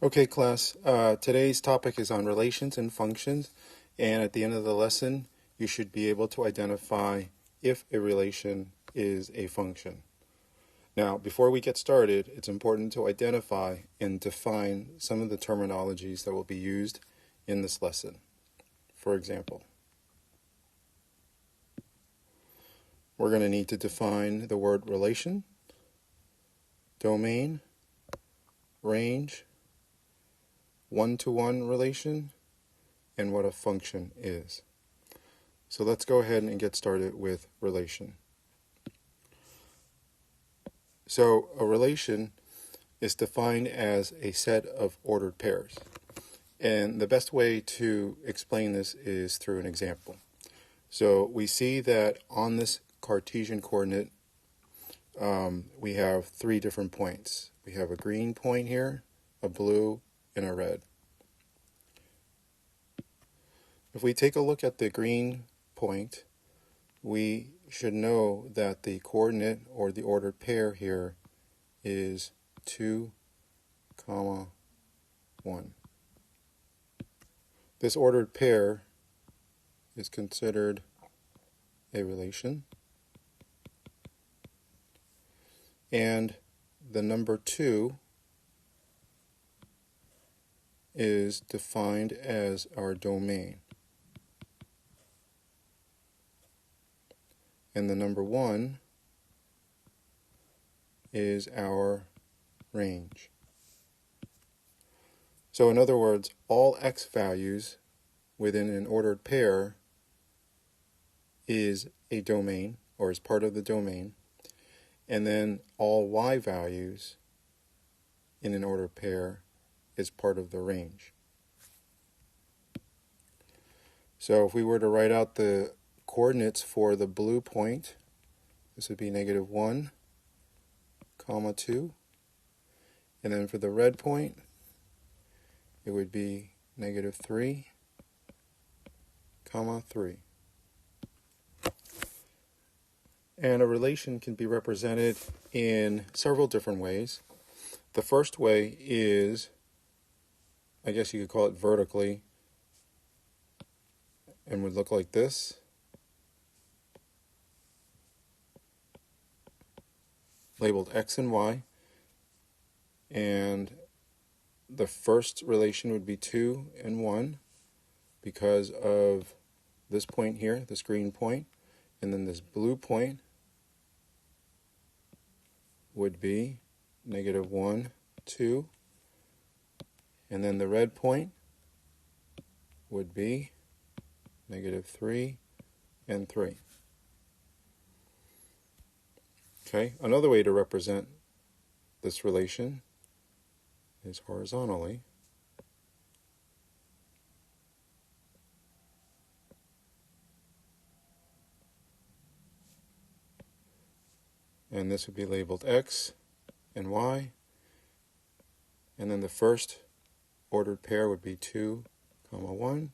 Okay, class. Today's topic is on relations and functions, and at the end of the lesson, you should be able to identify if a relation is a function. Now, before we get started, it's important to identify and define some of the terminologies that will be used in this lesson. For example, we're going to need to define the word relation, domain, range, one-to-one relation, and what a function is. So let's go ahead and get started with relation. So a relation is defined as a set of ordered pairs. And the best way to explain this is through an example. So we see that on this Cartesian coordinate, we have three different points. We have a green point here, a blue, and a red. If we take a look at the green point, we should know that the coordinate or the ordered pair here is 2, 1. This ordered pair is considered a relation, and the number 2 is defined as our domain, and the number 1 is our range. So in other words, all x values within an ordered pair is a domain, or is part of the domain, and then all y values in an ordered pair is part of the range. So if we were to write out the coordinates for the blue point, this would be -1, 2, and then for the red point, it would be -3, 3. And a relation can be represented in several different ways. The first way is, I guess you could call it vertically, and would look like this. Labeled x and y, and the first relation would be 2 and 1 because of this point here, this green point, and then this blue point would be -1, 2, and then the red point would be -3 and 3. Okay, another way to represent this relation is horizontally. And this would be labeled x and y. And then the first ordered pair would be 2, 1.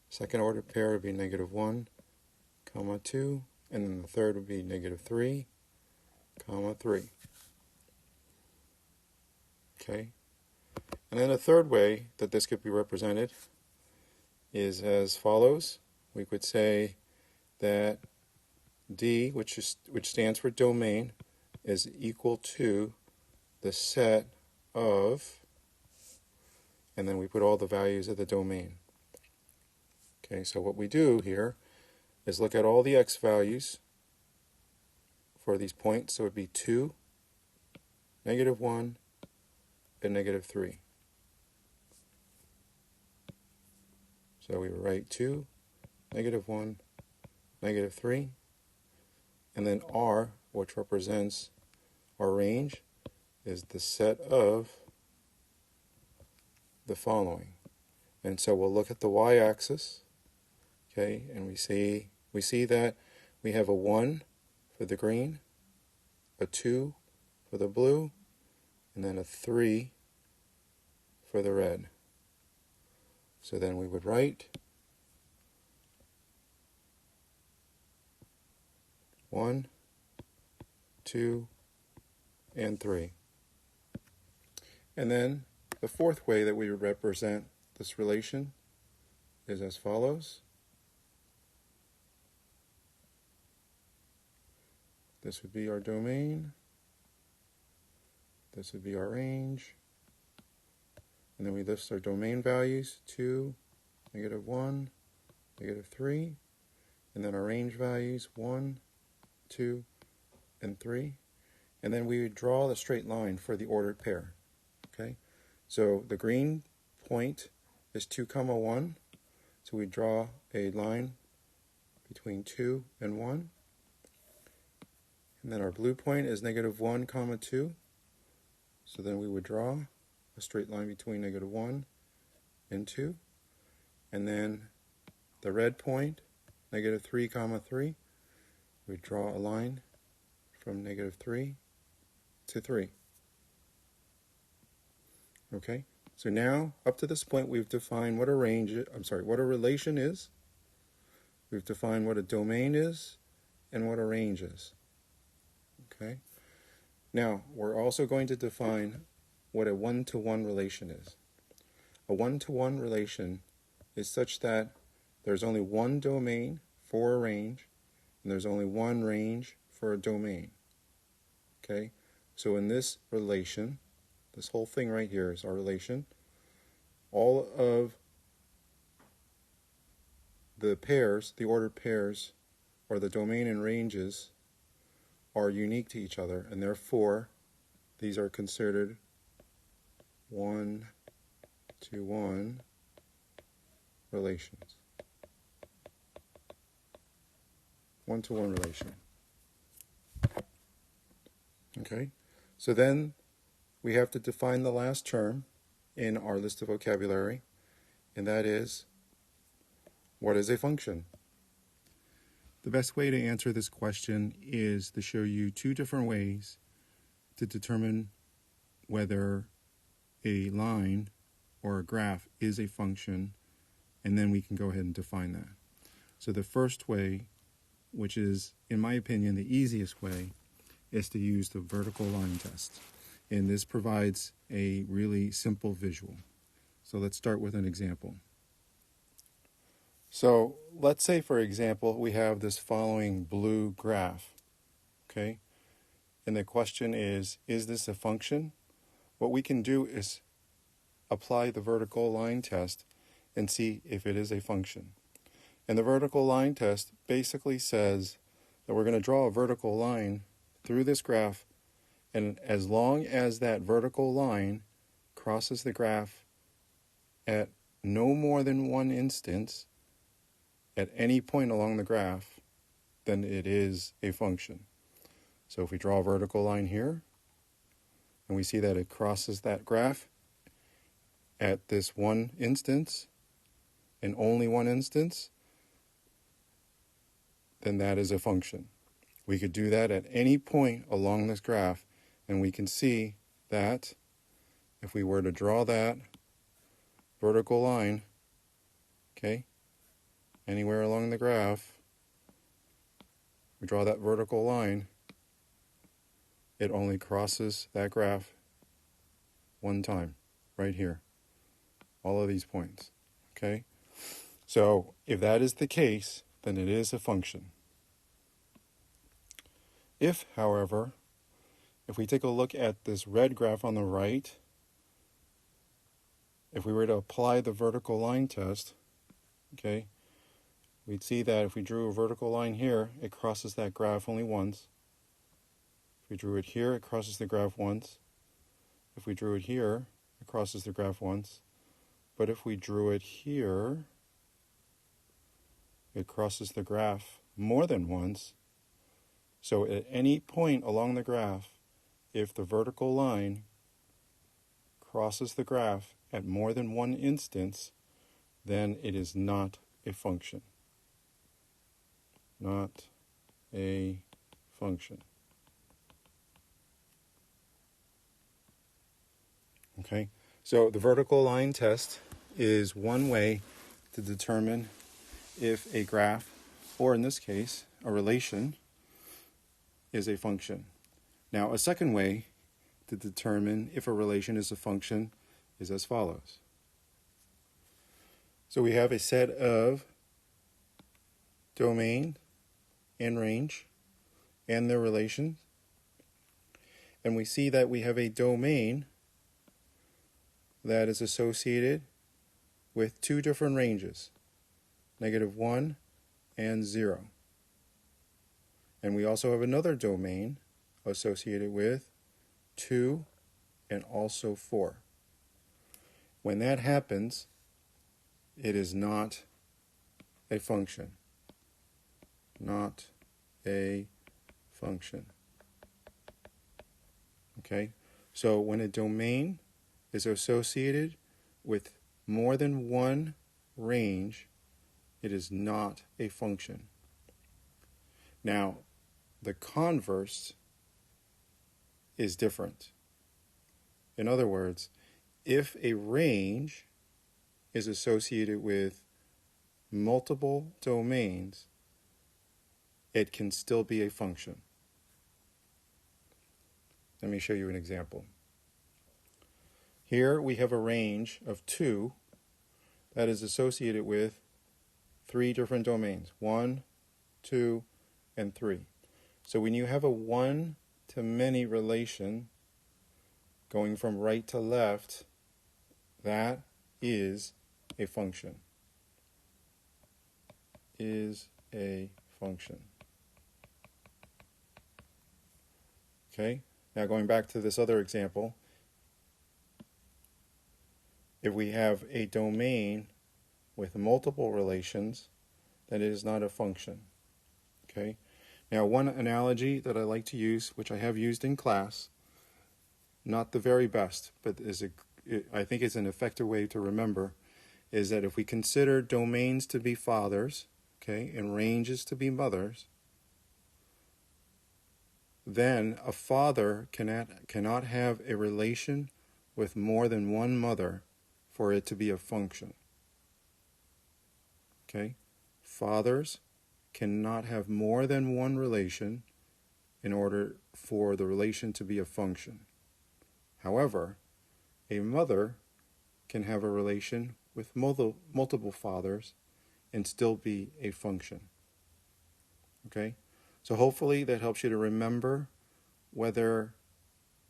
Second ordered pair would be -1, 2. And then the third would be -3, 3. Okay. And then a third way that this could be represented is as follows. We could say that D, which stands for domain, is equal to the set of, and then we put all the values of the domain. Okay, so what we do here is look at all the x values for these points. So it would be 2, -1, and -3. So we write 2, -1, -3, and then R, which represents our range, is the set of the following. And so we'll look at the y-axis, okay, and we see that we have a 1 for the green, a 2 for the blue, and then a 3 for the red. So then we would write 1, 2, and 3. And then The fourth way that we would represent this relation is as follows. This would be our domain. This would be our range. And then we list our domain values, 2, -1, -3. And then our range values, 1, 2, and 3. And then we would draw the straight line for the ordered pair. Okay? So the green point is 2, 1. So we draw a line between 2 and 1. And then our blue point is -1, 2. So then we would draw a straight line between -1 and 2. And then the red point, -3, 3, we draw a line from -3 to 3. Okay? So now, up to this point, we've defined what a what a relation is. We've defined what a domain is and what a range is. Okay? Now, we're also going to define what a one-to-one relation is. A one-to-one relation is such that there's only one domain for a range, and there's only one range for a domain. Okay? So in this relation, this whole thing right here is our relation. All of the pairs, the ordered pairs, or the domain and ranges are unique to each other, and therefore these are considered one-to-one relations. One-to-one relation. Okay? So then we have to define the last term in our list of vocabulary, and that is, what is a function? The best way to answer this question is to show you two different ways to determine whether a line or a graph is a function, and then we can go ahead and define that. So the first way, which is, in my opinion, the easiest way, is to use the vertical line test. And this provides a really simple visual. So let's start with an example. So let's say, for example, we have this following blue graph, okay? And the question is this a function? What we can do is apply the vertical line test and see if it is a function. And the vertical line test basically says that we're going to draw a vertical line through this graph, and as long as that vertical line crosses the graph at no more than one instance at any point along the graph, then it is a function. So if we draw a vertical line here, and we see that it crosses that graph at this one instance, and only one instance, then that is a function. We could do that at any point along this graph, and we can see that if we were to draw that vertical line, okay, anywhere along the graph, we draw that vertical line, it only crosses that graph one time, right here. All of these points, okay? So if that is the case, then it is a function. If, however, if we take a look at this red graph on the right, if we were to apply the vertical line test, okay, we'd see that if we drew a vertical line here, it crosses that graph only once. If we drew it here, it crosses the graph once. If we drew it here, it crosses the graph once. But if we drew it here, it crosses the graph more than once. So at any point along the graph, if the vertical line crosses the graph at more than one instance, then it is not a function. Not a function. Okay, so the vertical line test is one way to determine if a graph, or in this case, a relation, is a function. Now, a second way to determine if a relation is a function is as follows. So we have a set of domain and range and their relations. And we see that we have a domain that is associated with two different ranges, -1 and 0. And we also have another domain associated with 2 and also 4. When that happens, it is not a function. Not a function. Okay? So when a domain is associated with more than one range, it is not a function. Now, the converse is different. In other words, if a range is associated with multiple domains, it can still be a function. Let me show you an example. Here we have a range of 2 that is associated with 3 different domains, 1, 2, and 3. So when you have a one-to-many relation going from right to left, that is a function. Is a function. Okay? Now going back to this other example, if we have a domain with multiple relations, then it is not a function. Okay? Now one analogy that I like to use, which I have used in class, not the very best, but I think it's an effective way to remember, is that if we consider domains to be fathers, okay, and ranges to be mothers, then a father cannot have a relation with more than one mother for it to be a function. Okay? Fathers cannot have more than one relation in order for the relation to be a function. However, a mother can have a relation with multiple fathers and still be a function. Okay? So hopefully that helps you to remember whether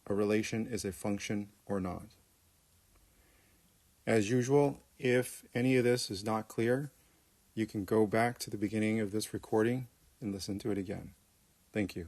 a relation is a function or not. As usual, if any of this is not clear, you can go back to the beginning of this recording and listen to it again. Thank you.